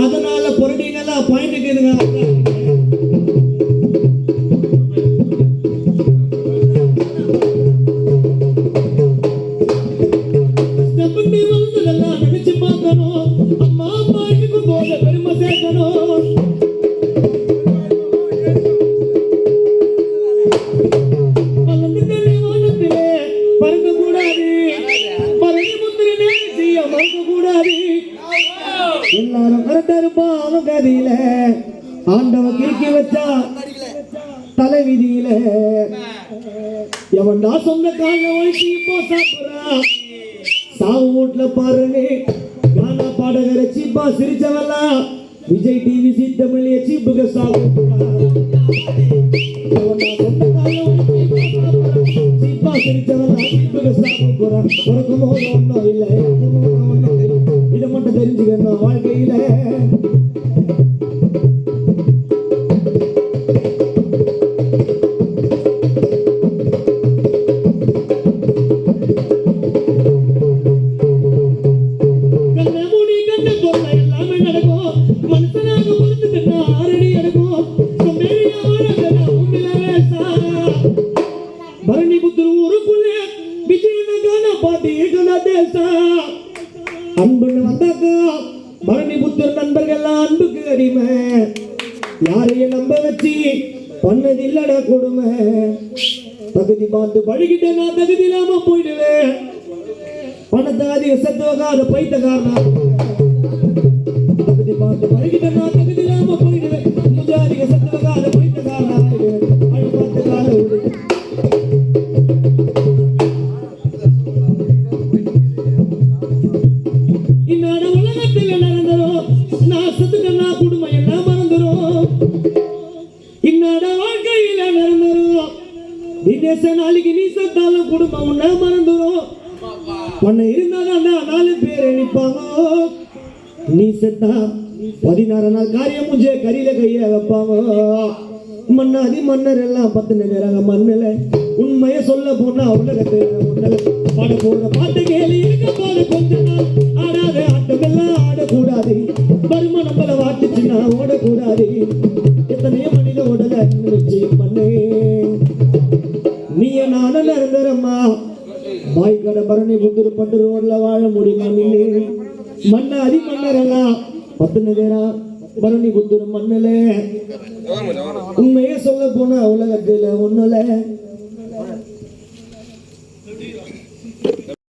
அதனால பொருடீங்களா பாயிண்ட்டுக்கு நினைச்சு பார்க்கணும். அம்மா பாட்டுக்கு போத பெருமை சேர்க்கணும். வானத்திலே பறக்க கூடாது, பறவை முந்திரி நேசிய மறக்க கூடாது. எல்லாரும் கரெக்டா இருப்பா அவன் கதியில, ஆண்டவன் கிறுக்கி வச்சா தலை விதியில. எவன்டா சொந்த கால ஒழிச்சு இப்போ சாப்பிடுறான். சாவு வீட்டுல பாருங்க கானா பாடகர சீப்பா சிரிச்சவெல்லாம் விஜய் டிவி சி தமிழ் சீப்புக சாவு சீப்பா சிரிச்சவெல்லாம் சீப்புக சாவு போறான். உனக்கும் ஒன்றும் இல்லை, இதை மட்டும் தெரிஞ்சுக்கணும் வாழ்க்கையில. அன்புன்னு வந்தாக்கா பரணிபுத்தூர் நண்பர்கள் அன்புக்கு அடிமை. யாரையும் நம்ப வச்சு பண்ணது இல்லடா கொடுமை. தகுதி பார்த்து பழகிட்ட நான் தகுதி இல்லாம போயிடுவேன். பணத்தை அதிக சத்துவகாத பைத்தகாரனா. தகுதி பார்த்து பழகிட்ட நான் தகுதி இல்லாம போயிடுவேன். அதிக சத்துவகாத பைத்தகாரனா பார்த்து கால விடு. நாளைக்கு நீ செத்தாலும் குடும்பம் உன்ன மறந்துடும். உன்னை இருந்தாதான் 4 பேர் நிற்பாங்க. நீ செத்தா 16 நாள் காரியம் முஞ்சே கரியில கைய வைப்பாங்க. மன்னாதி மன்னர் எல்லாம் 10 நிகராங்க மண்ணில. உண்மைய சொல்ல போனா உலகத்தை பாட போற பாட்டு கேள்வி இருக்க போது கொஞ்ச நாள் ஆடாத ஆட்டம் எல்லாம் ஆடக்கூடாது. வருமா நம்மள வாட்டுச்சுன்னா ஓடக்கூடாது. எத்தனையோ மனித உடல நிச்சயம் பண்ணே. நீய நானும் நிரந்தரம்மா பாய் கடை பரணி புத்தூர் பட்டு ரோட்ல வாழ முடியுமா? நின்று மன்னாதி மன்னரெல்லாம் 10 நிகரா பரணி புத்தூர் மண்ணில. உண்மையே சொல்ல போனா உலகத்துல ஒண்ணுல